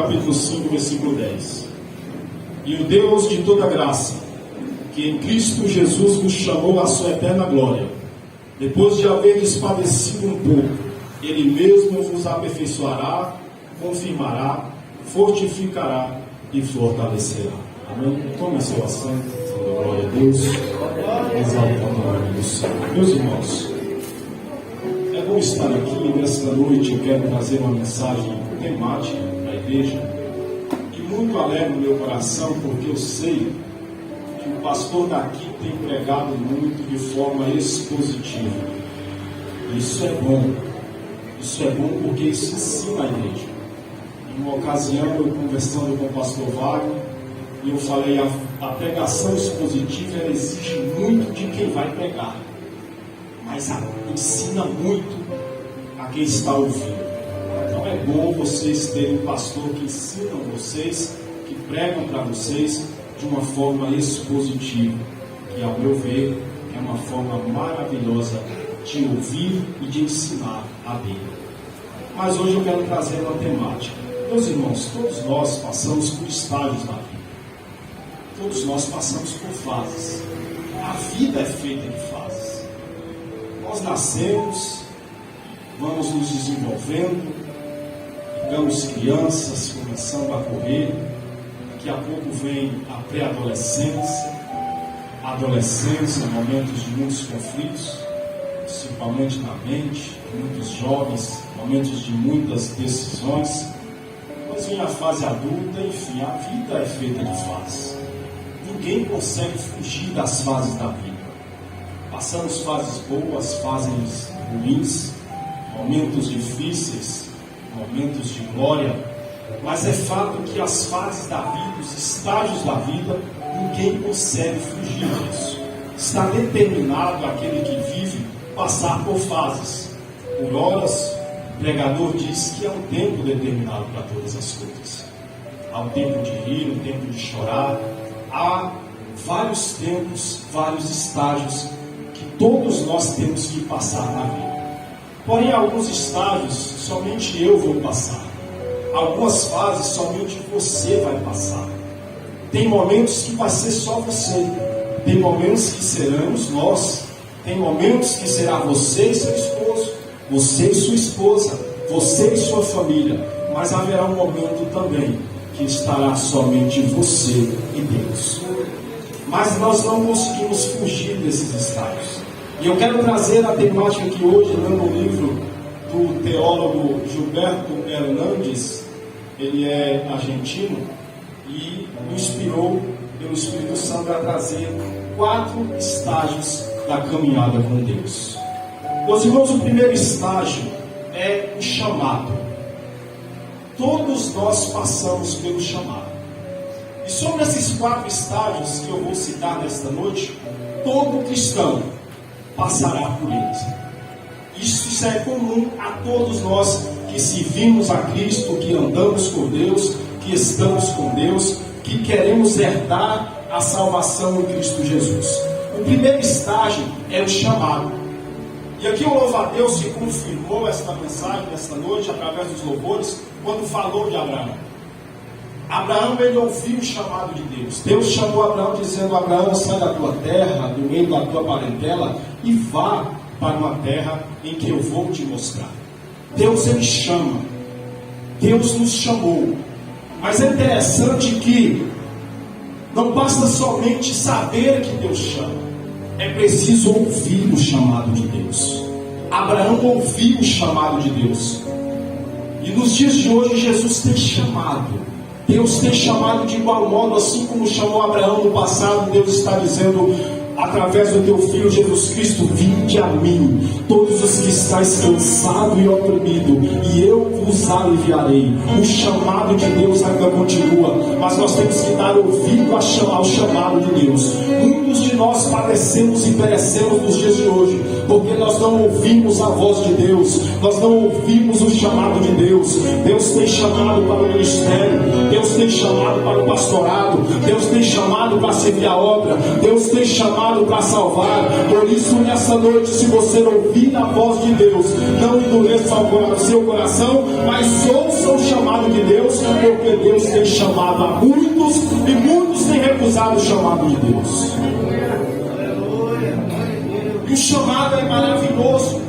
capítulo 5, versículo 10. E o Deus de toda graça, que em Cristo Jesus vos chamou à sua eterna glória, depois de haverdes padecido um pouco, Ele mesmo vos aperfeiçoará, confirmará, fortificará e fortalecerá. Amém? Tome seu assento, glória a Deus, exalta o nome do Senhor. Meus irmãos, é bom estar aqui. Nesta noite eu quero trazer uma mensagem temática para a igreja, e muito alegra o meu coração, porque eu sei que o pastor daqui tem pregado muito de forma expositiva. Isso é bom. Isso é bom porque isso ensina a igreja. Em uma ocasião, eu conversando com o pastor Wagner, e eu falei, a pregação expositiva ela exige muito de quem vai pregar, mas ensina muito a quem está ouvindo. Então é bom vocês terem um pastor que ensina vocês, que pregam para vocês de uma forma expositiva, que ao meu ver é uma forma maravilhosa de ouvir e de ensinar a Bíblia. Mas hoje eu quero trazer uma temática. Meus irmãos, todos nós passamos por estágios na vida. Todos nós passamos por fases. A vida é feita de fases. Nós nascemos, vamos nos desenvolvendo, ficamos crianças, começando a correr. Daqui a pouco vem a pré-adolescência, a adolescência, momentos de muitos conflitos, principalmente na mente, muitos jovens, momentos de muitas decisões. Depois vem a fase adulta, enfim, a vida é feita de fases. Ninguém consegue fugir das fases da vida. Passamos fases boas, fases ruins, momentos difíceis, momentos de glória, mas é fato que as fases da vida, os estágios da vida, ninguém consegue fugir disso. Está determinado aquele que vive passar por fases. Por horas, o pregador diz que há um tempo determinado para todas as coisas. Há um tempo de rir, um tempo de chorar. Há vários tempos, vários estágios que todos nós temos que passar na vida. Porém, alguns estágios somente eu vou passar. Algumas fases somente você vai passar. Tem momentos que vai ser só você. Tem momentos que seremos nós. Tem momentos que será você e seu esposo, você e sua esposa, você e sua família. Mas haverá um momento também que estará somente você e Deus. Mas nós não conseguimos fugir desses estágios. E eu quero trazer a temática que hoje, lendo o livro do teólogo Gilberto Hernandes, ele é argentino, e me inspirou pelo Espírito Santo a trazer 4 estágios da caminhada com Deus. Meus irmãos, o primeiro estágio é o chamado. Todos nós passamos pelo chamado. E sobre esses 4 estágios que eu vou citar nesta noite, todo cristão passará por eles. Isso é comum a todos nós que servimos a Cristo, que andamos com Deus, que estamos com Deus, que queremos herdar a salvação em Cristo Jesus. O primeiro estágio é o chamado. E aqui o louvo a Deus que confirmou esta mensagem nesta noite, através dos louvores, quando falou de Abraão. Abraão, ele ouviu o chamado de Deus. Deus chamou Abraão dizendo: Abraão, sai da tua terra, do meio da tua parentela, e vá para uma terra em que eu vou te mostrar. Deus, ele chama. Deus nos chamou. Mas é interessante que não basta somente saber que Deus chama. É preciso ouvir o chamado de Deus. Abraão ouviu o chamado de Deus. E nos dias de hoje Jesus tem chamado. Deus tem chamado de igual modo, assim como chamou Abraão no passado. Deus está dizendo, através do teu Filho Jesus Cristo: vinde a mim, todos os que estáis cansados e oprimidos, e eu vos aliviarei. O chamado de Deus ainda continua, mas nós temos que dar ouvido ao chamado de Deus. Muitos de nós padecemos e perecemos nos dias de hoje, porque nós não ouvimos a voz de Deus, nós não ouvimos o chamado de Deus. Deus tem chamado para o ministério, Deus tem chamado para o pastorado, Deus tem chamado para servir a obra, Deus tem chamado chamado para salvar. Por isso, nessa noite, se você ouvir a voz de Deus, não endureça o seu coração, mas ouça o chamado de Deus, porque Deus tem chamado a muitos e muitos têm recusado o chamado de Deus. E o chamado é maravilhoso,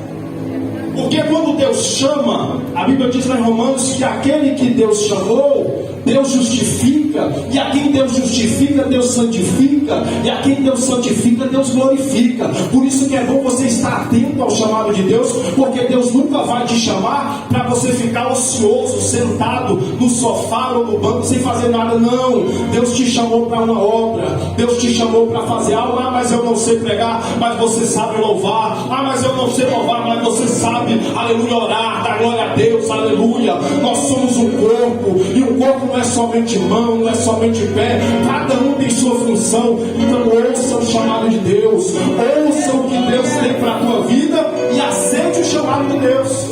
porque quando Deus chama, a Bíblia diz lá em Romanos que aquele que Deus chamou, Deus justifica, e a quem Deus justifica, Deus santifica, e a quem Deus santifica, Deus glorifica. Por isso que é bom você estar atento ao chamado de Deus, porque Deus nunca vai te chamar para você ficar ocioso, sentado no sofá ou no banco sem fazer nada. Não, Deus te chamou para uma obra, Deus te chamou para fazer algo. Ah, mas eu não sei pregar, mas você sabe louvar. Ah, mas eu não sei louvar, mas você sabe, aleluia, orar, dar glória a Deus, aleluia. Nós somos um corpo, e o corpo não é somente mão, não é somente pé, cada um tem sua função. Então ouça o chamado de Deus, ouça o que Deus tem para a tua vida e aceite o chamado de Deus.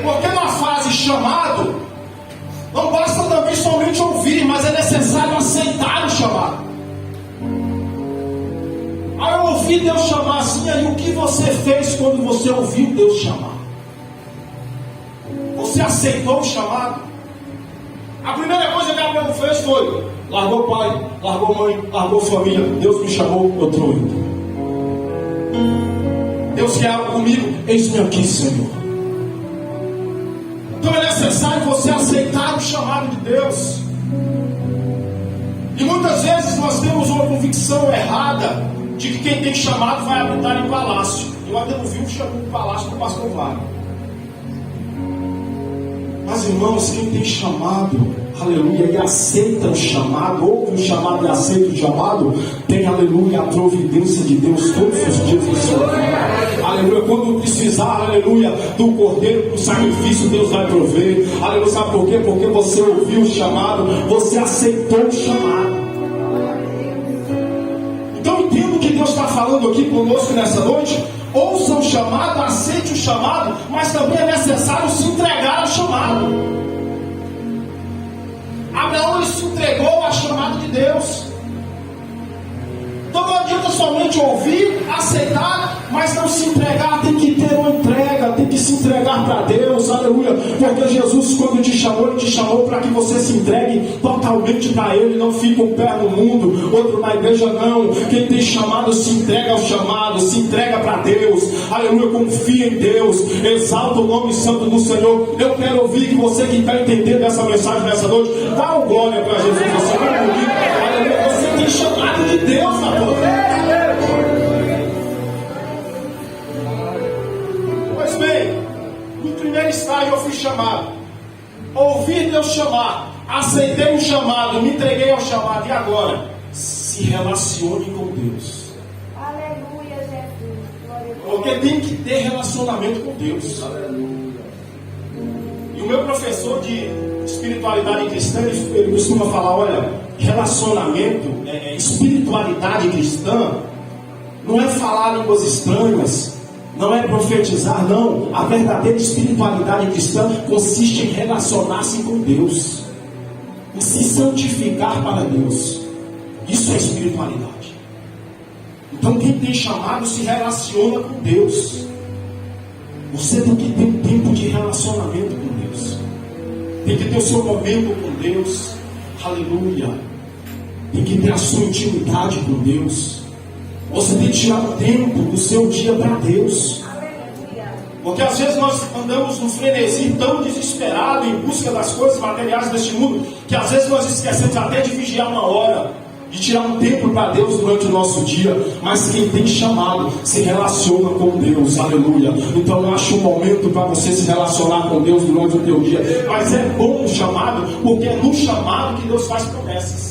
Porque na fase chamado, não basta também somente ouvir, mas é necessário aceitar o chamado. Aí eu ouvi Deus chamar assim, aí o que você fez quando você ouviu Deus chamar? Você aceitou o chamado? A primeira coisa que Abraão fez foi: largou pai, largou mãe, largou família. Deus me chamou, eu estou indo. Deus quer algo comigo? Eis-me aqui, Senhor. Então é necessário você aceitar o chamado de Deus. E muitas vezes nós temos uma convicção errada de que quem tem chamado vai habitar em palácio. Eu ainda não vi um palácio do pastor Wagner. Mas irmãos, quem tem chamado, aleluia, e aceita o chamado, ouve o chamado e aceita o chamado, tem, aleluia, a providência de Deus todos os dias do seu vida. Aleluia, quando precisar, aleluia, do cordeiro, do sacrifício, Deus vai prover. Aleluia, sabe por quê? Porque você ouviu o chamado, você aceitou o chamado. Então entendo o que Deus está falando aqui conosco nessa noite. Ouça o chamado, aceite o chamado, mas também é necessário se entregar ao chamado. Abraão se entregou ao chamado de Deus. Então não adianta somente ouvir, aceitar, mas não se entregar. Tem que ter uma entrega, tem que se entregar para Deus, aleluia. Porque Jesus, quando te chamou, Ele te chamou para que você se entregue totalmente para Ele. Não fique um pé no mundo, outro na igreja, não. Quem tem chamado se entrega ao chamado, se entrega para Deus, aleluia. Confia em Deus, exalta o nome santo do Senhor. Eu quero ouvir que você que está entendendo essa mensagem nessa noite, dá uma glória para Jesus. Você vai comigo, aleluia. Você tem chamado de Deus na tua vida. Pois bem, no primeiro estágio eu fui chamado, ouvi Deus chamar, aceitei o chamado, me entreguei ao chamado. E agora? Se relacione com Deus. Aleluia, Jesus. Porque tem que ter relacionamento com Deus. E o meu professor de espiritualidade cristã, ele costuma falar: olha, relacionamento, espiritualidade cristã, não é falar línguas estranhas, não é profetizar, não. A verdadeira espiritualidade cristã consiste em relacionar-se com Deus, em se santificar para Deus. Isso é espiritualidade. Então quem tem chamado se relaciona com Deus. Você tem que ter um tempo de relacionamento com Deus, tem que ter o seu momento com Deus, aleluia. Tem que ter a sua intimidade com Deus. Você tem que tirar um tempo do seu dia para Deus. Porque às vezes nós andamos no frenesi tão desesperado em busca das coisas materiais deste mundo, que às vezes nós esquecemos até de vigiar uma hora, de tirar um tempo para Deus durante o nosso dia. Mas quem tem chamado se relaciona com Deus, aleluia. Então eu acho um momento para você se relacionar com Deus durante o teu dia. Mas é bom o chamado, porque é no chamado que Deus faz promessas.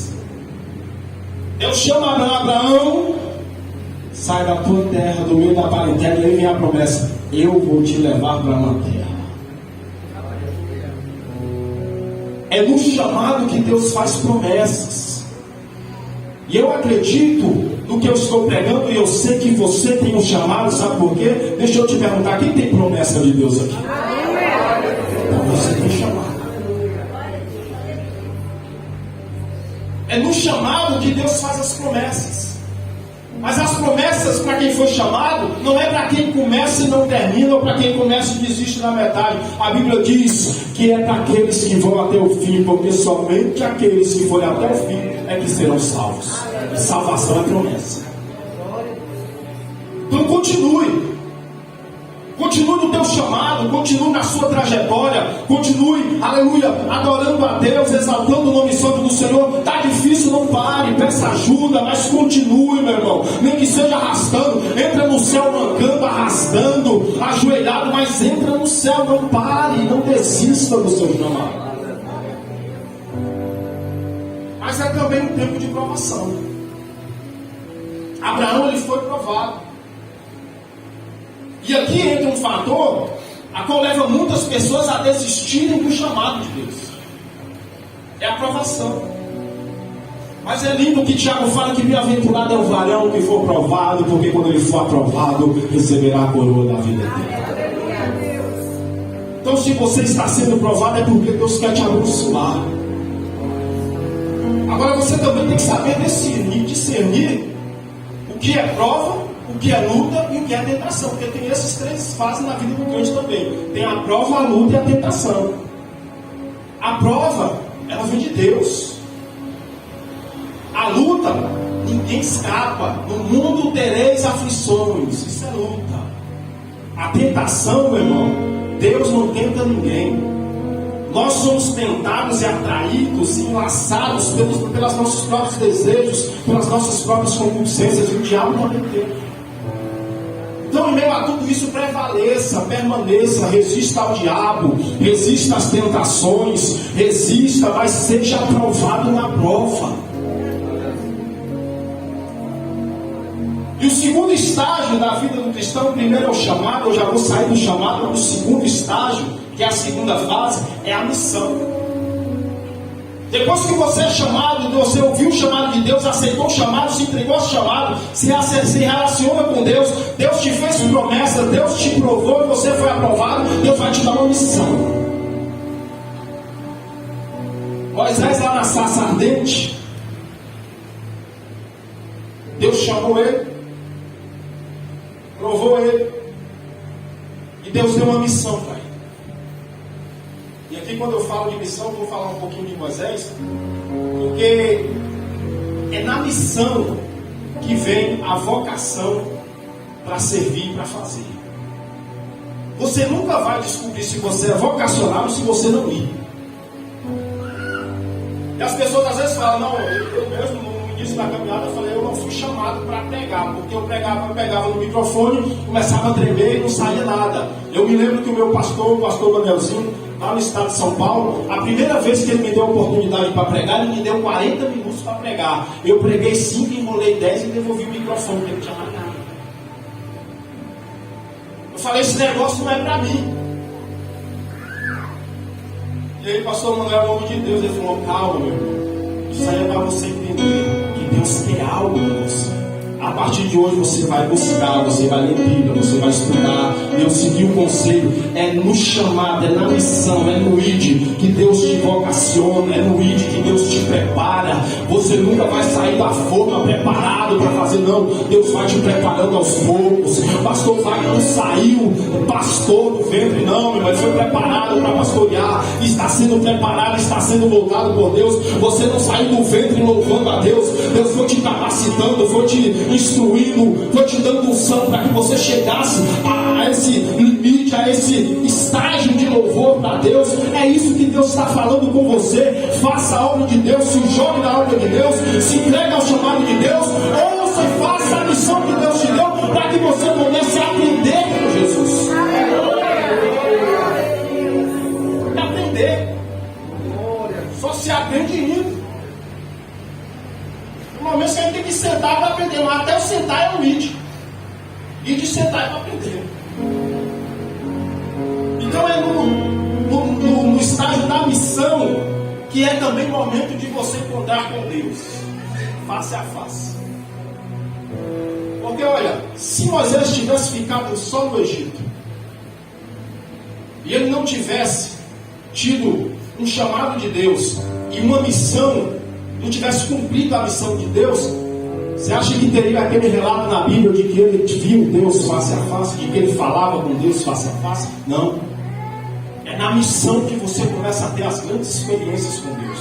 Deus chama Abraão, sai da tua terra, do meio da parentela, e aí vem a promessa: eu vou te levar para uma terra. É no chamado que Deus faz promessas. E eu acredito no que eu estou pregando, e eu sei que você tem um chamado. Sabe por quê? Deixa eu te perguntar: quem tem promessa de Deus aqui? Então você tem chamado. É no chamado que Deus faz as promessas. Mas as promessas para quem foi chamado não é para quem começa e não termina, ou para quem começa e desiste na metade. A Bíblia diz que é para aqueles que vão até o fim, porque somente aqueles que forem até o fim é que serão salvos. Salvação é promessa. Então continue. Continue no teu chamado, continue na sua trajetória, continue, aleluia, adorando a Deus, exaltando o nome santo do Senhor. Está difícil, não pare, peça ajuda, mas continue, meu irmão, nem que seja arrastando. Entra no céu mancando, arrastando, ajoelhado, mas entra no céu, não pare, não desista do seu chamado. Mas é também um tempo de provação. Abraão, ele foi provado. E aqui entra um fator a qual leva muitas pessoas a desistirem do chamado de Deus. É a provação. Mas é lindo que Tiago fala que bem-aventurado é o varão que for provado, porque quando ele for aprovado, receberá a coroa da vida eterna. Então, se você está sendo provado, é porque Deus quer te abençoar. Agora, você também tem que saber discernir o que é prova, o que é luta e o que é tentação. Porque tem essas três fases na vida do crente também. Tem a prova, a luta e a tentação. A prova, ela vem de Deus. A luta, ninguém escapa. No mundo tereis aflições. Isso é luta. A tentação, meu irmão, Deus não tenta ninguém. Nós somos tentados e atraídos e enlaçados pelos nossos próprios desejos, pelas nossas próprias concupiscências. E o diabo também tenta. Então, em meio a tudo isso, prevaleça, permaneça, resista ao diabo, resista às tentações, resista, mas seja aprovado na prova. E o segundo estágio da vida do cristão, o primeiro é o chamado, eu já vou sair do chamado, mas o segundo estágio, que é a segunda fase, é a missão. Depois que você é chamado, você ouviu o chamado de Deus, aceitou o chamado, se entregou ao chamado, se relaciona com Deus, Deus te fez promessa, Deus te provou, você foi aprovado, Deus vai te dar uma missão. Moisés lá na sarça ardente, Deus chamou ele, provou ele, e Deus deu uma missão para ele. E aqui, quando eu falo de missão, vou falar um pouquinho de Moisés, porque é na missão que vem a vocação para servir e para fazer. Você nunca vai descobrir se você é vocacionado se você não ir. E as pessoas às vezes falam, não, eu mesmo no início da caminhada eu falei, eu não fui chamado para pregar, porque eu pegava no microfone, começava a tremer e não saía nada. Eu me lembro que o meu pastor, o pastor Danielzinho, lá no estado de São Paulo, a primeira vez que ele me deu a oportunidade para pregar, ele me deu 40 minutos para pregar. Eu preguei 5, enrolei 10 e devolvi o microfone, porque não tinha mais nada. Eu falei, esse negócio não é para mim. E aí o pastor Manuel, o nome de Deus, ele falou, calma, meu irmão, isso aí é para você entender que Deus quer algo em você. A partir de hoje você vai buscar, você vai ler Bíblia, você vai estudar. Eu segui o conselho. É no chamado, é na missão, é no ID que Deus te vocaciona, é no ID que Deus te prepara. Você nunca vai sair da forma preparado para fazer, não. Deus vai te preparando aos poucos. O pastor Wagner não saiu pastor do ventre, não, meu irmão. Ele foi preparado para pastorear, está sendo preparado, está sendo moldado por Deus. Você não saiu do ventre louvando a Deus. Deus foi te capacitando, foi te instruindo, foi te dando unção para que você chegasse a esse limite, a esse estágio de louvor para Deus. É isso que Deus está falando com você. Faça a obra de Deus, se jogue na obra de Deus, se entregue ao chamado de Deus, ou você faça a missão que Deus te deu para que você comece a aprender com Jesus. Aprender. Só se aprende indo. No momento que a gente tem que sentar para aprender, mas até o sentar é um id. E de sentar é para aprender. Então é no estágio da missão que é também o momento de você encontrar com Deus, face a face. Porque olha, se Moisés tivesse ficado só no Egito, e ele não tivesse tido um chamado de Deus e uma missão não tivesse cumprido a missão de Deus, você acha que teria aquele relato na Bíblia de que ele viu Deus face a face, de que ele falava com Deus face a face? Não. É na missão que você começa a ter as grandes experiências com Deus.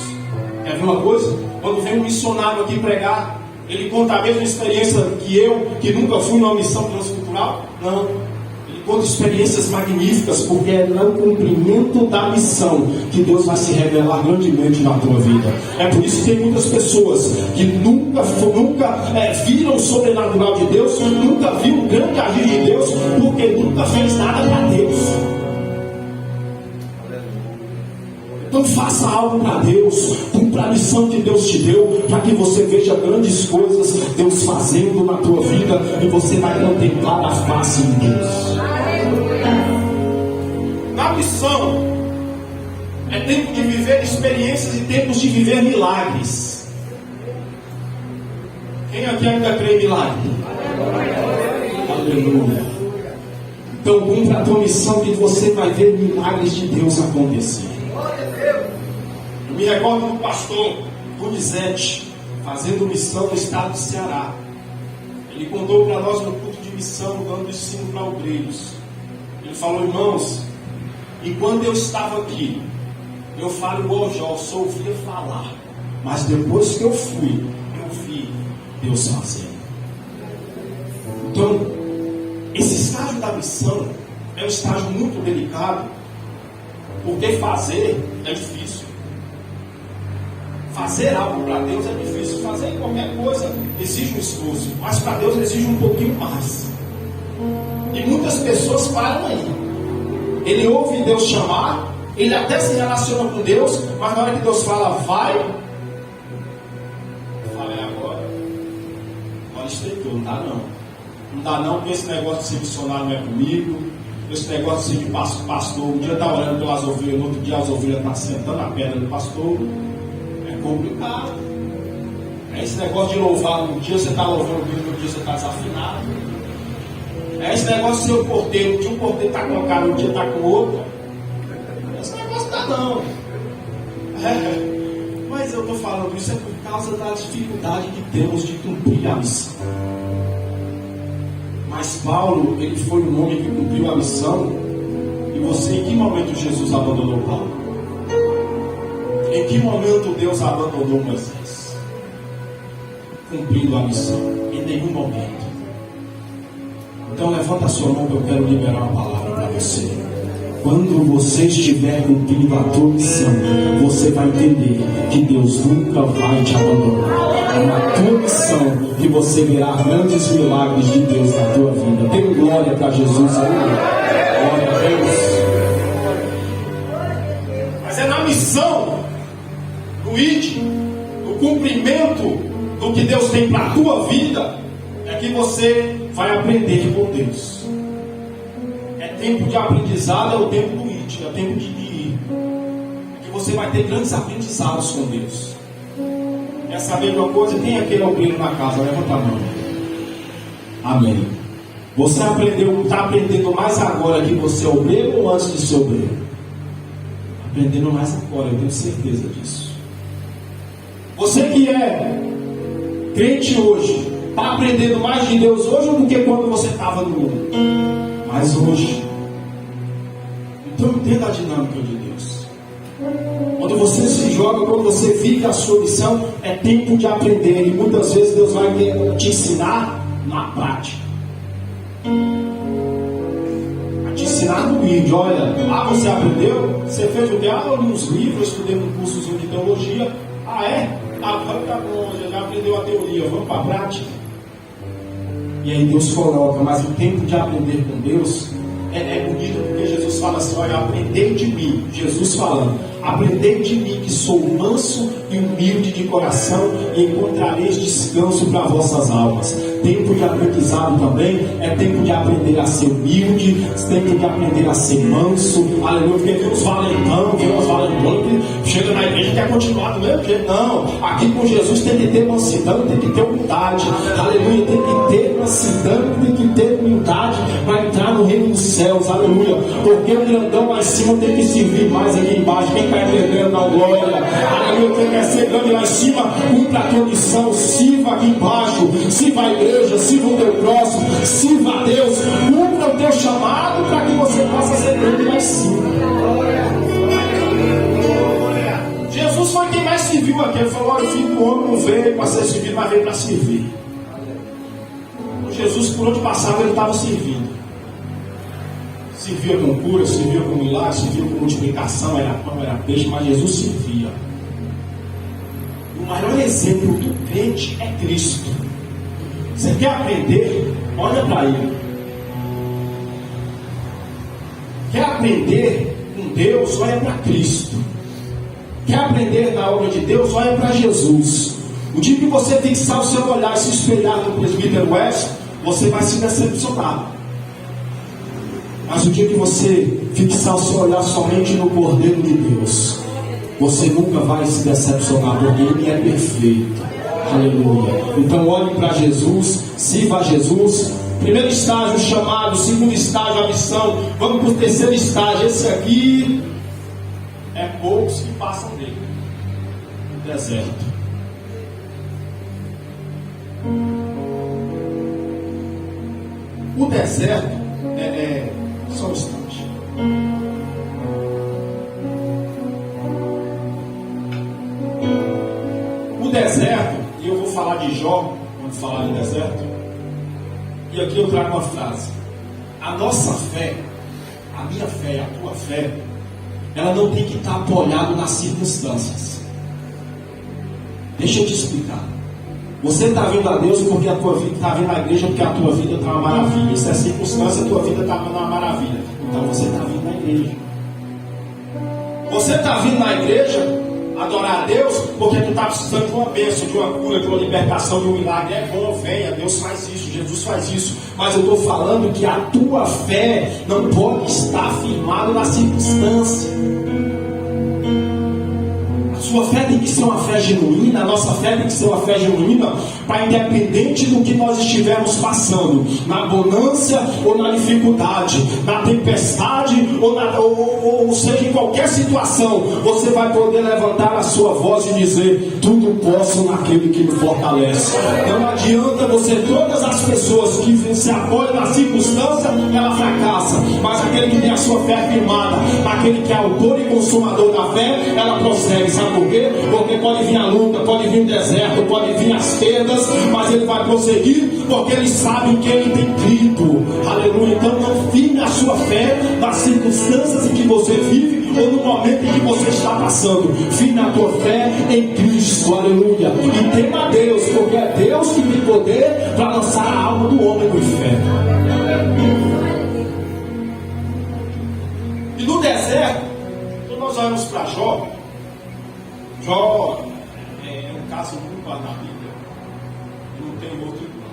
Quer ver uma coisa? Quando vem um missionário aqui pregar, ele conta a mesma experiência que eu, que nunca fui numa missão transcultural? Não. Ele conta experiências magníficas, porque é no cumprimento da missão que Deus vai se revelar grandemente na tua vida. É por isso que tem muitas pessoas que nunca viram o sobrenatural de Deus, nunca viram o grande agir de Deus, porque nunca fez nada para Deus. Então faça algo para Deus, cumpra a missão que Deus te deu, para que você veja grandes coisas Deus fazendo na tua vida, e você vai contemplar a face de Deus. Na missão é tempo de viver experiências e tempos de viver milagres. Quem aqui ainda crê em milagre? Aleluia. Então cumpra a tua missão, que você vai ver milagres de Deus acontecer. Eu me recordo do pastor Donizete fazendo missão no estado do Ceará. Ele contou para nós no culto de missão, dando ensino para obreiros. Ele falou: irmãos, enquanto eu estava aqui, eu falo igual Jó, só ouvia falar, mas depois que eu fui, eu vi Deus fazendo. Então, esse estágio da missão é um estágio muito delicado, porque fazer é difícil. Fazer algo para Deus é difícil. Fazer qualquer coisa exige um esforço, mas para Deus exige um pouquinho mais. E muitas pessoas param aí. Ele ouve Deus chamar, ele até se relaciona com Deus, mas na hora que Deus fala, vai, fala, é agora. Agora estreitou, não dá não. Não dá não, porque esse negócio de ser missionário não é comigo. Esse negócio de ser de pastor, um dia está orando pelas ovelhas, no outro dia as ovelhas estão sentando a pedra do pastor. É complicado. É esse negócio de louvar, um dia você está louvando, no outro dia você está desafinado. É esse negócio de ser o porteiro, um dia o porteiro está com um cara, um dia está com outro. Esse negócio não dá não. Mas eu estou falando isso é por causa da dificuldade que temos de cumprir a missão. Mas Paulo, ele foi um homem que cumpriu a missão. E você, em que momento Jesus abandonou Paulo? Em que momento Deus abandonou Moisés? Cumprindo a missão. Em nenhum momento. Então levanta a sua mão, que eu quero liberar uma palavra para você. Quando você estiver cumprindo a tua missão, você vai entender que Deus nunca vai te abandonar. É na tua missão que você verá grandes milagres de Deus na tua vida. Dê glória para Jesus. Glória a Deus. Mas é na missão, no ID, no cumprimento do que Deus tem para a tua vida, é que você vai aprender com Deus. É tempo de aprendizado, é o tempo do ID, é o tempo de ir. É que você vai ter grandes aprendizados com Deus. Quer saber de uma coisa? Quem é aquele obreiro na casa? Levanta a mão. Amém. Você está aprendendo mais agora que você é obreiro ou antes de ser obreiro? Aprendendo mais agora, eu tenho certeza disso. Você que é crente hoje, está aprendendo mais de Deus hoje do que quando você estava no mundo? Mas hoje. Então entenda a dinâmica de Deus. Quando você se joga, quando você vive a sua missão, é tempo de aprender. E muitas vezes Deus vai te ensinar na prática. Vai te ensinar no vídeo. Olha, você aprendeu? Você fez o que? Eu li uns livros, estudei um cursozinho de teologia. É? Tá bom, já aprendeu a teoria, vamos para a prática. E aí Deus coloca, mas o tempo de aprender com Deus é bonito, porque Jesus fala assim: olha, aprendei de mim, Jesus falando, aprendei de mim que sou manso e humilde de coração, e encontrareis descanso para vossas almas. Tempo de aprendizado também é tempo de aprender a ser humilde, tempo de aprender a ser manso. Aleluia, porque tem uns valentão, que chega na igreja e quer continuar do mesmo jeito. Não, aqui com Jesus tem que ter mansidão, tem que ter humildade. Aleluia, tem que ter mansidão, tem que ter humildade para entrar no reino dos céus. Aleluia, porque o grandão lá em cima tem que servir mais aqui embaixo. Quem está entendendo, não, glória. Aleluia, quem quer ser grande lá em cima, cumpra a tua missão, sirva aqui embaixo, sirva a igreja, sirva o teu próximo, sirva a Deus, cumpra o teu chamado para que você possa ser grande lá em cima. Jesus foi quem mais serviu aqui. Ele falou: o filho do homem não veio para ser servido, mas veio para servir. Jesus, por onde passava, ele estava servindo. Servia com cura, servia com milagre, servia com multiplicação, era pão, era peixe, mas Jesus servia. O maior exemplo do crente é Cristo. Você quer aprender? Olha para Ele. Quer aprender com Deus? Olha para Cristo. Quer aprender da obra de Deus? Olha para Jesus. O dia que você fixar o seu olhar e se espelhar no presbítero West, você vai se decepcionar. Mas o dia que você fixar o seu olhar somente no Cordeiro de Deus, você nunca vai se decepcionar, porque Ele é perfeito. Aleluia. Então olhe para Jesus, sirva a Jesus. Primeiro estágio, o chamado. Segundo estágio, a missão. Vamos para o terceiro estágio. Esse aqui é poucos que passam dele. O deserto. O deserto só um instante. O deserto, e eu vou falar de Jó quando falar de deserto, e aqui eu trago uma frase: a nossa fé, a minha fé, a tua fé, ela não tem que estar apoiada nas circunstâncias. Deixa eu te explicar. Você está vindo a Deus porque a tua vida está vindo à igreja, porque a tua vida está uma maravilha. Isso é circunstância, a tua vida está uma maravilha. Então você está vindo na igreja. Você está vindo na igreja adorar a Deus porque tu está precisando de uma bênção, de uma cura, de uma libertação, de um milagre. É bom, venha, Deus faz isso, Jesus faz isso. Mas eu estou falando que a tua fé não pode estar firmada na circunstância. Sua fé tem que ser uma fé genuína. A nossa fé tem que ser uma fé genuína para, independente do que nós estivermos passando, na bonança ou na dificuldade, na tempestade ou seja, em qualquer situação, você vai poder levantar a sua voz e dizer: tudo posso naquele que me fortalece. Não adianta você, todas as pessoas que se apoiam na circunstância, ela fracassa, mas aquele que tem a sua fé firmada, aquele que é autor e consumador da fé, ela prossegue. Sabe por quê? Porque pode vir a luta, pode vir o deserto, pode vir as perdas, mas ele vai prosseguir porque ele sabe o que ele tem crido. Aleluia. Então não firme a sua fé nas circunstâncias em que você vive ou no momento em que você está passando. Firme a tua fé em Cristo. Aleluia. E tema a Deus, porque é Deus que tem poder para lançar a alma do homem no inferno. E no deserto, quando nós olhamos para Jó é um caso único na Bíblia, e não tem outro igual.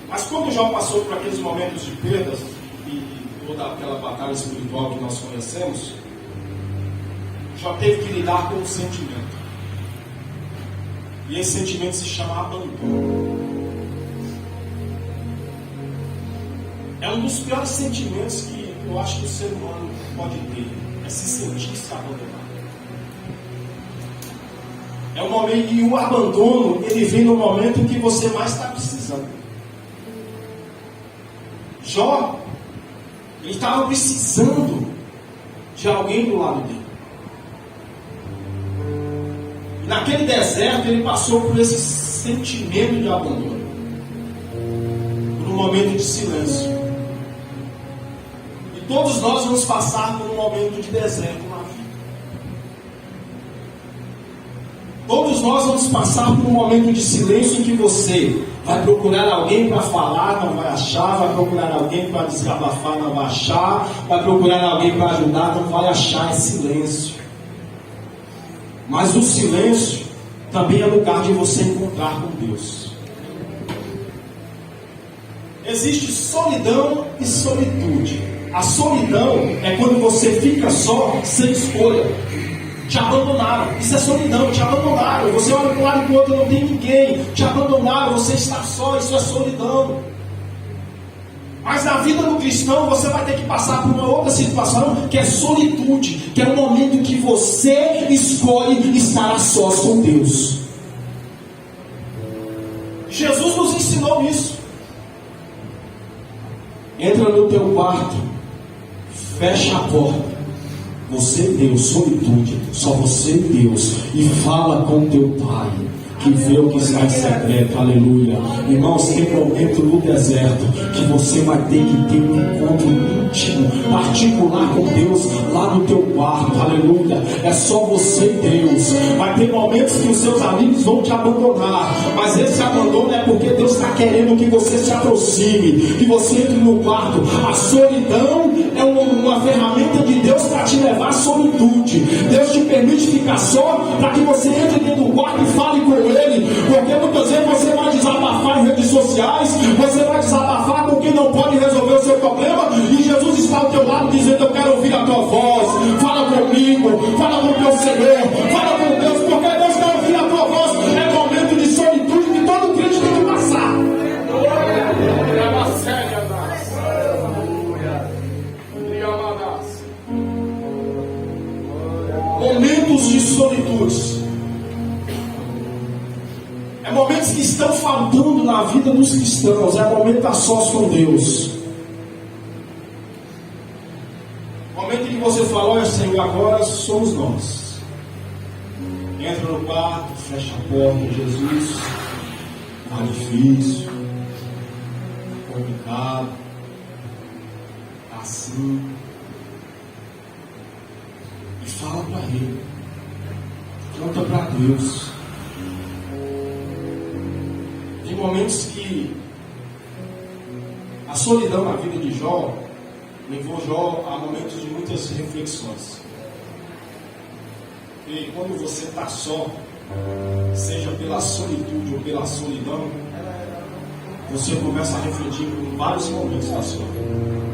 Mas quando Jó passou por aqueles momentos de perdas e toda aquela batalha espiritual que nós conhecemos, Jó teve que lidar com um sentimento. E esse sentimento se chama abandono. É um dos piores sentimentos que eu acho que o ser humano pode ter, é se sentir-se abandonado. É um momento, e o abandono, ele vem no momento que você mais está precisando. Jó, ele estava precisando de alguém do lado dele. E naquele deserto, ele passou por esse sentimento de abandono, por um momento de silêncio. E todos nós vamos passar por um momento de deserto na vida. Todos nós vamos passar por um momento de silêncio em que você vai procurar alguém para falar, não vai achar, vai procurar alguém para desabafar, não vai achar, vai procurar alguém para ajudar, não vai achar, é silêncio. Mas o silêncio também é lugar de você encontrar com Deus. Existe solidão e solitude. A solidão é quando você fica só, sem escolha. Te abandonaram, isso é solidão, te abandonaram. Você olha para um lado e para o outro, não tem ninguém. Te abandonaram, você está só, isso é solidão. Mas na vida do cristão você vai ter que passar por uma outra situação, que é solitude, que é o momento que você escolhe estar a sós com Deus. Jesus nos ensinou isso. Entra no teu quarto, fecha a porta. Você, Deus, solitude, só você, Deus, e fala com teu Pai, que vê o que está em secreto. Aleluia. Irmãos, tem momento no deserto que você vai ter que ter um encontro íntimo, particular com Deus, lá no teu quarto. Aleluia. É só você e Deus. Vai ter momentos que os seus amigos vão te abandonar, mas esse abandono é porque Deus está querendo que você se aproxime, que você entre no quarto. A solidão é uma ferramenta de Deus para te levar à solitude. Deus te permite ficar só para que você entre dentro do quarto e fale com Ele, porque muitas vezes você vai desabafar em redes sociais, você vai desabafar com quem não pode resolver o seu problema, e Jesus está ao teu lado dizendo: eu quero ouvir a tua voz, fala comigo, fala com o teu Senhor, fala com Deus, porque Deus quer ouvir a tua voz. É momento de solitude que todo crente tem que passar. Momentos de solitude é momentos que estão faltando na vida dos cristãos. É momento a sós com Deus. Momento em que você fala: olha, Senhor, agora somos nós. Entra no quarto, fecha a porta. Jesus, está difícil, complicado, assim. E fala para Ele, conta para Deus. Tem momentos que a solidão na vida de Jó levou Jó a momentos de muitas reflexões. E quando você está só, seja pela solitude ou pela solidão, você começa a refletir por vários momentos da sua vida.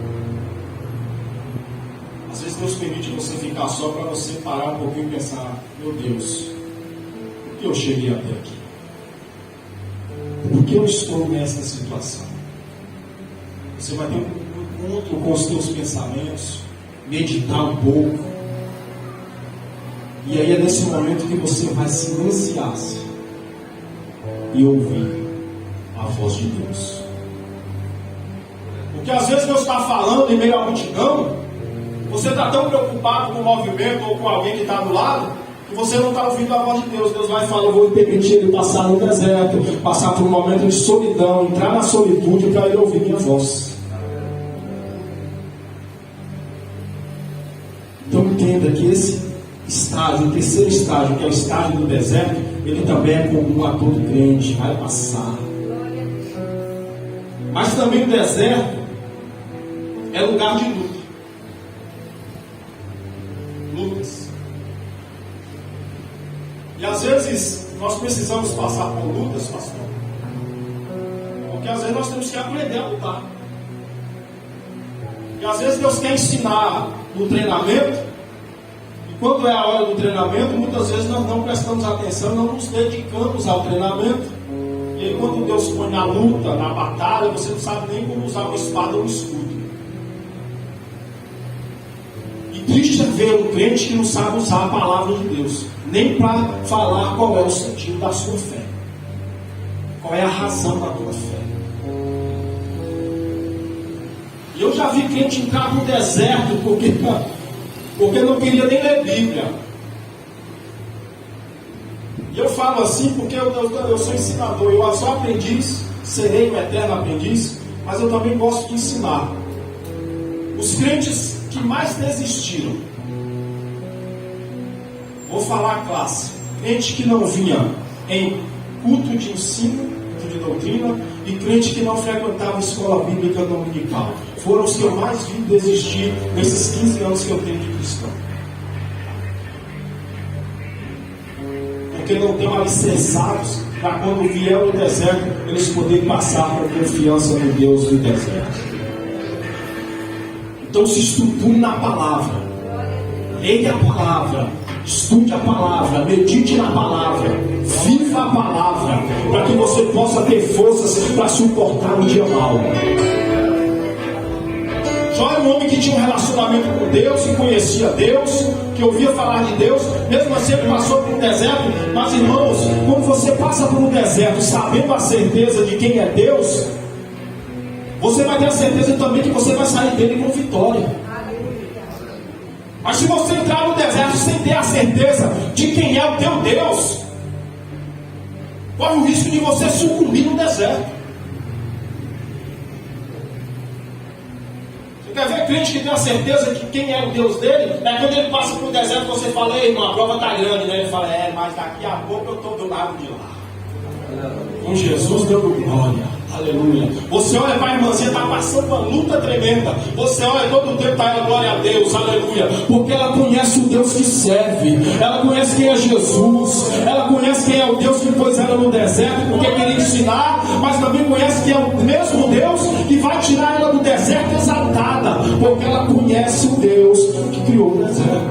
Às vezes Deus permite você ficar só para você parar um pouquinho e pensar: meu Deus, por que eu cheguei até aqui? Por que eu estou nessa situação? Você vai ter um encontro com os teus pensamentos, meditar um pouco, e aí é nesse momento que você vai silenciar-se e ouvir a voz de Deus. Porque às vezes Deus está falando em meio à multidão, você está tão preocupado com o movimento ou com alguém que está do lado, que você não está ouvindo a voz de Deus. Deus vai falar: eu vou permitir ele passar no deserto, passar por um momento de solidão, entrar na solitude para ele ouvir minha voz. Então entenda que esse estágio, o terceiro estágio, que é o estágio do deserto, ele também é comum a todo crente, vai passar. Mas também o deserto é lugar de luta. Lutas. E às vezes nós precisamos passar por lutas, pastor, porque às vezes nós temos que aprender a lutar. E às vezes Deus quer ensinar no treinamento, e quando é a hora do treinamento, muitas vezes nós não prestamos atenção, não nos dedicamos ao treinamento. E aí quando Deus põe na luta, na batalha, você não sabe nem como usar uma espada ou um escudo. E triste é ver um crente que não sabe usar a palavra de Deus, nem para falar qual é o sentido da sua fé, qual é a razão da tua fé. E eu já vi crente entrar no deserto porque não queria nem ler Bíblia. E eu falo assim porque eu sou ensinador, eu sou aprendiz, serei um eterno aprendiz, mas eu também gosto de ensinar. Os crentes que mais desistiram, vou falar a classe: crente que não vinha em culto de ensino, culto de doutrina, e crente que não frequentava escola bíblica dominical, foram os que eu mais vi desistir nesses 15 anos que eu tenho de cristão. Porque não estão alicerçados para quando vier o deserto, eles poderem passar por confiança no Deus do deserto. Então se estruture na palavra, leia a palavra, estude a palavra, medite na palavra, viva a palavra, para que você possa ter forças para suportar o dia mau. Jó era um homem que tinha um relacionamento com Deus, que conhecia Deus, que ouvia falar de Deus, mesmo assim ele passou por um deserto. Mas irmãos, quando você passa por um deserto sabendo a certeza de quem é Deus, você vai ter a certeza também que você vai sair dele com vitória. Mas se você entrar no deserto sem ter a certeza de quem é o teu Deus, corre o risco de você sucumbir no deserto. Você quer ver crente que tem a certeza de quem é o Deus dele? É quando ele passa por um deserto, você fala: ei, irmão, a prova está grande, né? Ele fala: mas daqui a pouco eu estou do lado de lá. Com Jesus dando glória. Aleluia. Você olha para a irmãzinha, está passando uma luta tremenda. Você olha, todo o tempo está indo glória a Deus, aleluia. Porque ela conhece o Deus que serve. Ela conhece quem é Jesus. Ela conhece quem é o Deus que pôs ela no deserto, porque queria ensinar. Mas também conhece que é o mesmo Deus que vai tirar ela do deserto exaltada. Porque ela conhece o Deus que criou o deserto.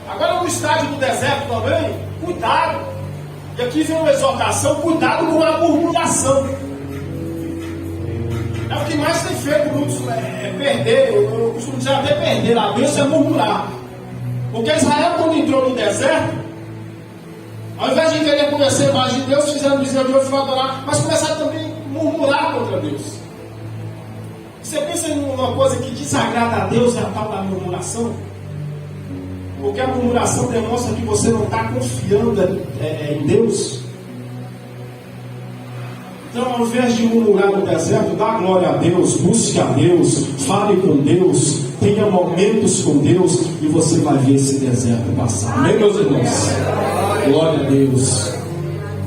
Agora no estágio do deserto também, cuidado. E aqui vem uma exortação: cuidado com a murmuração. É o que mais tem feito muitos, perder, eu costumo dizer até perder a bênção, é murmurar. Porque Israel, quando entrou no deserto, ao invés de querer conhecer mais de Deus, fizeram dizer de hoje, foi adorar, mas começaram também a murmurar contra Deus. Você pensa em uma coisa que desagrada a Deus, é a tal da murmuração? Porque a murmuração demonstra que você não está confiando em Deus. Então, ao invés de murmurar no deserto, dá glória a Deus, busque a Deus, fale com Deus, tenha momentos com Deus, e você vai ver esse deserto passar. Amém, meus irmãos? Glória a Deus.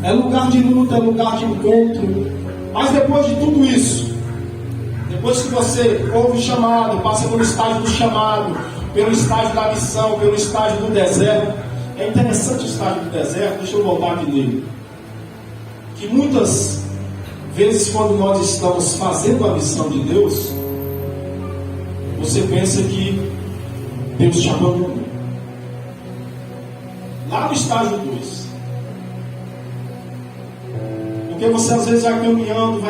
É lugar de luta, é lugar de encontro. Mas depois de tudo isso, depois que você ouve o chamado, passa pelo estágio do chamado, pelo estágio da missão, pelo estágio do deserto. É interessante o estágio do deserto, deixa eu voltar aqui nele. Que muitas vezes, quando nós estamos fazendo a missão de Deus, você pensa que Deus te abandonou. Lá no estágio 2. Porque você às vezes vai caminhando.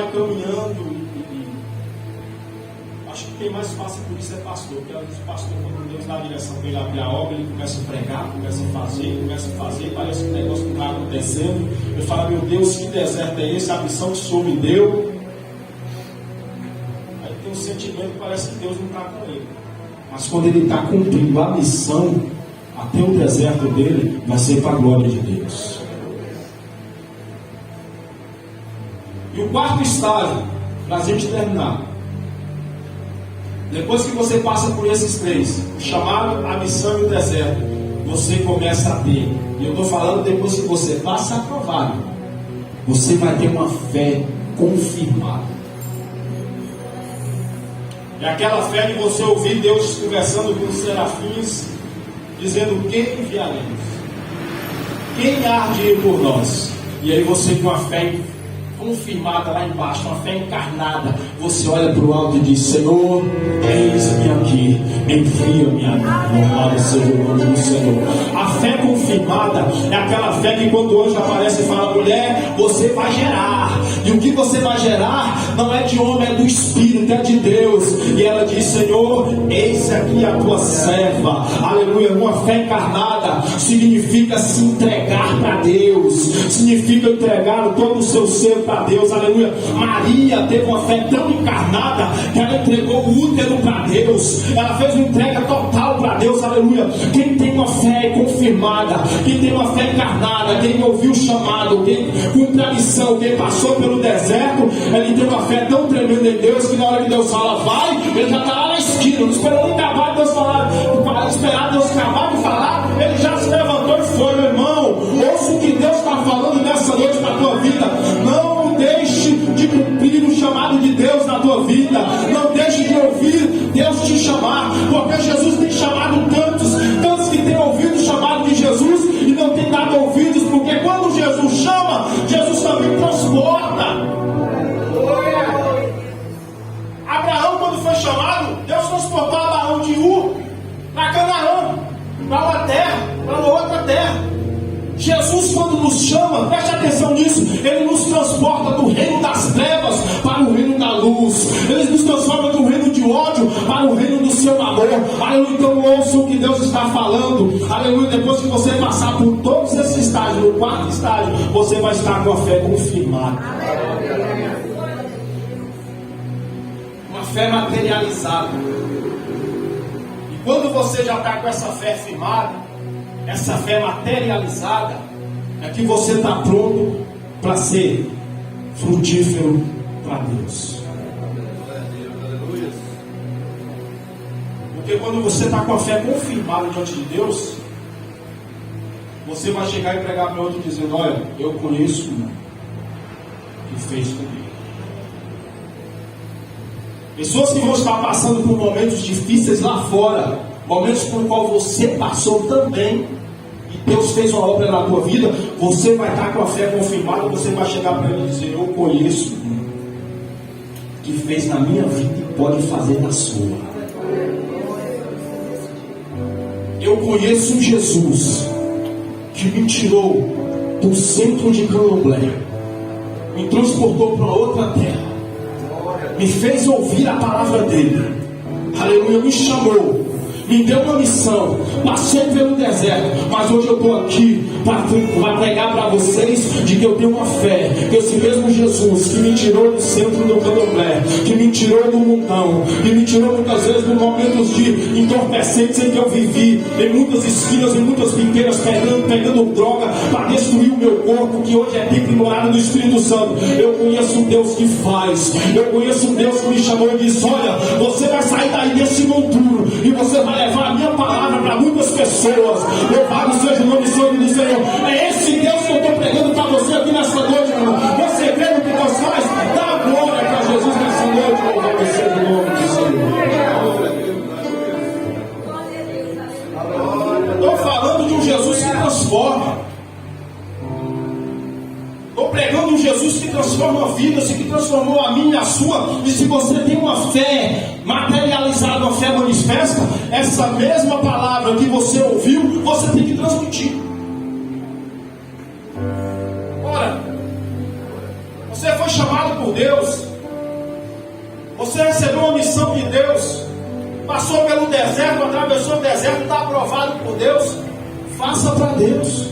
Acho que quem mais passa por isso é pastor. Porque às vezes o pastor, quando Deus dá a direção para ele abrir a obra, ele começa a pregar, começa a fazer, parece que o negócio não está acontecendo. Eu falo: meu Deus, que deserto é esse? A missão que o Senhor me deu. Aí tem um sentimento que parece que Deus não está com ele. Mas quando ele está cumprindo a missão, até o deserto dele vai ser para a glória de Deus. E o quarto estágio, para a gente terminar, depois que você passa por esses três, o chamado, a missão e o deserto, você começa a ter, e eu estou falando depois que você passa aprovado, você vai ter uma fé confirmada. É aquela fé de você ouvir Deus conversando com os serafins, dizendo: quem enviaremos? Quem há de ir por nós? E aí você, com a fé confirmada lá embaixo, uma fé encarnada, você olha para o alto e diz: Senhor, eis-me aqui, envia-me a mim. Louvado seja o nome do Senhor. A fé confirmada é aquela fé que quando o anjo aparece e fala: mulher, você vai gerar. E o que você vai gerar não é de homem, é do Espírito, é de Deus. E ela diz: Senhor, eis aqui a tua serva. Aleluia. Uma fé encarnada significa se entregar para Deus, significa entregar todo o seu ser para Deus. Aleluia. Maria teve uma fé tão encarnada que ela entregou o útero para Deus. Ela fez uma entrega total para Deus. Aleluia. Quem tem uma fé confirmada, quem tem uma fé encarnada, quem ouviu o chamado, quem cumpre a missão, quem passou pelo deserto, ele tem uma fé tão tremenda em Deus que na hora que Deus fala vai, ele já está lá na esquina, não esperou nem acabar de Deus falar, esperar Deus acabar de falar, ele já se levantou e foi. Meu irmão, ouça o que Deus está falando nessa noite para a tua vida. Não deixe de cumprir o chamado de Deus na tua vida. Não deixe de ouvir Deus te chamar, porque Jesus tem chamado tantos que têm ouvido o chamado de Jesus e não têm dado ouvidos, porque quando Jesus chama, Jesus também transporta. Abraão, quando foi chamado, Deus transportou Abraão de Ur para Canaã, para uma terra, para uma outra terra. Jesus, quando nos chama, preste atenção nisso, Ele nos transporta do reino das trevas para o reino da luz. Ele nos transforma do reino de ódio para o reino do seu amor. Aleluia. Então ouça o que Deus está falando. Aleluia. Depois que você passar por todos esses estágios, no quarto estágio, você vai estar com a fé confirmada. Uma fé materializada. E quando você já está com essa fé firmada, essa fé materializada, é que você está pronto para ser frutífero para Deus. Porque quando você está com a fé confirmada diante de Deus, você vai chegar e pregar para outro dizendo: olha, eu conheço um que fez comigo. Pessoas que vão estar passando por momentos difíceis lá fora, momentos por qual você passou também, e Deus fez uma obra na tua vida, você vai estar com a fé confirmada, você vai chegar para ele e dizer: eu conheço um que fez na minha vida e pode fazer na sua. Eu conheço um Jesus que me tirou do centro de Candomblé, me transportou para outra terra, me fez ouvir a palavra dele, aleluia, me chamou, me deu uma missão, passei pelo deserto, mas hoje eu estou aqui para pregar para vocês de que eu tenho uma fé, que esse mesmo Jesus que me tirou do centro do Candomblé, que me tirou do mundão, que me tirou muitas vezes de momentos de entorpecentes em que eu vivi, em muitas esquinas, em muitas biqueiras, pegando droga para destruir o meu corpo, que hoje é templo e morada do Espírito Santo. Eu conheço um Deus que faz, eu conheço um Deus que me chamou e disse: olha, você vai sair daí desse monturo e você vai levar a minha palavra para muitas pessoas. Louvado seja o nome do Senhor. É esse Deus que eu estou pregando para você aqui nessa noite, irmão. Você vê no que Deus faz? Dá glória para Jesus nessa noite. Louvado seja o nome do Senhor. Estou falando de um Jesus que transforma. Estou pregando um Jesus que transforma vidas, e que transformou a minha e a sua. E se você tem uma fé materializada, uma fé manifesta, essa mesma palavra que você ouviu, você tem que transmitir. Ora, você foi chamado por Deus, você recebeu uma missão de Deus, passou pelo deserto, atravessou o deserto, está aprovado por Deus. Faça para Deus.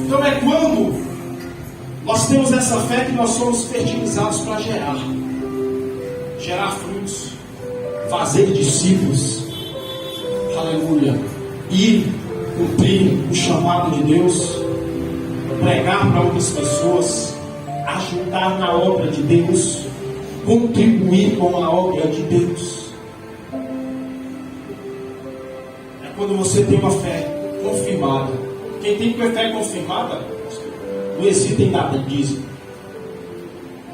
Então é quando nós temos essa fé que nós somos fertilizados para gerar frutos, fazer discípulos, aleluia, e cumprir o chamado de Deus, pregar para outras pessoas, ajudar na obra de Deus, contribuir com a obra de Deus. É quando você tem uma fé confirmada. Quem tem fé confirmada não hesita em dar dízimo.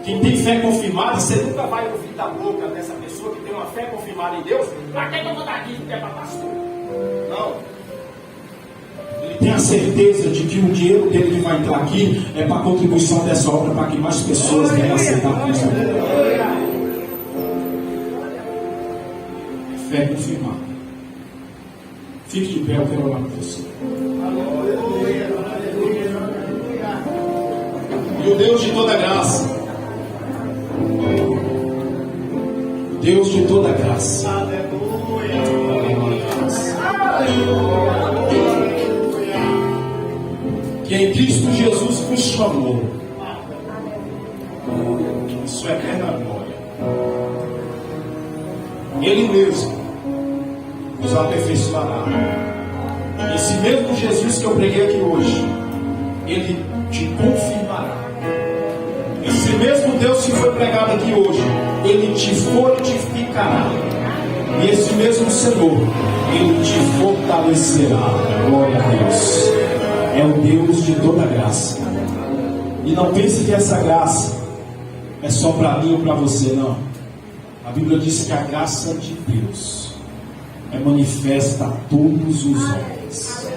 Quem tem fé confirmada, você nunca vai ouvir da boca dessa pessoa que tem uma fé confirmada em Deus: para que eu vou dar dízimo que é para pastor? Não. Ele tem a certeza de que o dinheiro dele que vai entrar aqui é para a contribuição dessa obra, para que mais pessoas venham aceitar Cristo. É fé confirmada. Fique de pé, eu quero orar por você. E o Deus de toda graça, o Deus de toda graça, que em Cristo Jesus nos chamou, sua eterna glória, Ele mesmo nos aperfeiçoará. Esse mesmo Jesus que eu preguei aqui hoje, Ele te confirmará. Esse mesmo Deus que foi pregado aqui hoje, Ele te fortificará. E esse mesmo Senhor, Ele te fortalecerá. Glória a Deus. É o Deus de toda graça. E não pense que essa graça é só para mim ou para você, não. A Bíblia diz que a graça de Deus é manifesta a todos os homens.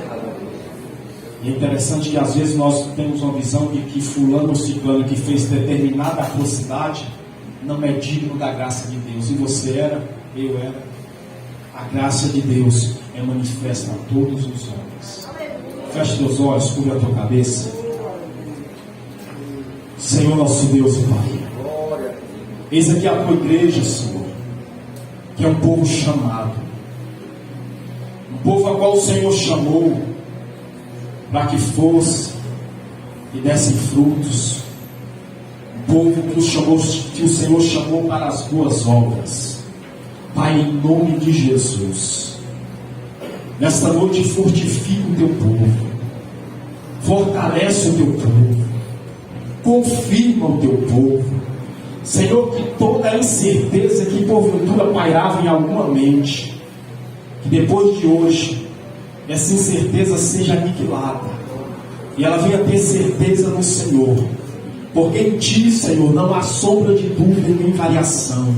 E é interessante que às vezes nós temos uma visão de que fulano ou ciclano que fez determinada atrocidade não é digno da graça de Deus. E você era, eu era. A graça de Deus é manifesta a todos os homens. Feche teus olhos, cubra a tua cabeça. Senhor nosso Deus e Pai, eis aqui a tua igreja, Senhor, que é um povo chamado, um povo a qual o Senhor chamou para que fosse e dessem frutos, um povo que o Senhor chamou para as boas obras. Pai, em nome de Jesus, nesta noite fortifica o teu povo, fortalece o teu povo, confirma o teu povo, Senhor, que toda a incerteza que porventura pairava em alguma mente, que depois de hoje essa incerteza seja aniquilada e ela venha ter certeza no Senhor, porque em Ti, Senhor, não há sombra de dúvida nem variação.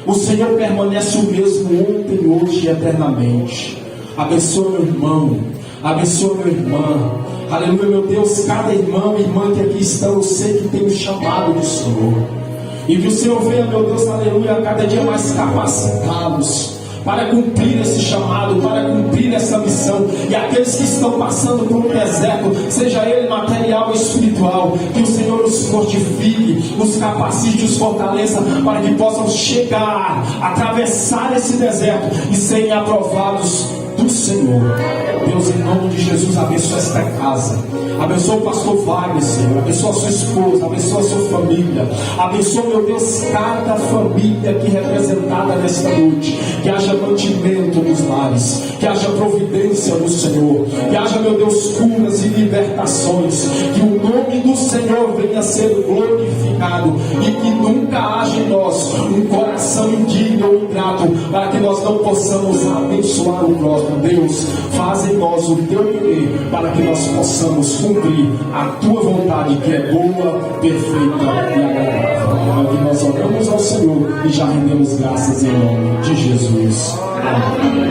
O Senhor permanece o mesmo ontem, hoje e eternamente. Abençoa meu irmão, abençoa minha irmã. Aleluia, meu Deus, cada irmão e irmã que aqui estão, eu sei que tem um chamado do Senhor. E que o Senhor venha, meu Deus, aleluia, cada dia mais capacitá-los para cumprir esse chamado, para cumprir essa missão. E aqueles que estão passando por um deserto, seja ele material ou espiritual, que o Senhor os fortifique, os capacite, os fortaleça, para que possam chegar, atravessar esse deserto e serem aprovados do Senhor. Deus, em nome de Jesus, abençoa esta casa, abençoa o pastor Wagner, Senhor, abençoa a sua esposa, abençoa a sua família, abençoa, meu Deus, cada família aqui representada nesta noite, que haja mantimento nos lares, que haja providência no Senhor, que haja, meu Deus, curas e libertações, que o nome do Senhor venha a ser glorificado e que nunca haja em nós um coração indigno ou ingrato, para que nós não possamos abençoar o próximo. Deus, faz em nós o teu querer, para que nós possamos cumprir a tua vontade, que é boa, perfeita e agradável. É o que nós oramos ao Senhor e já rendemos graças em nome de Jesus. Amém.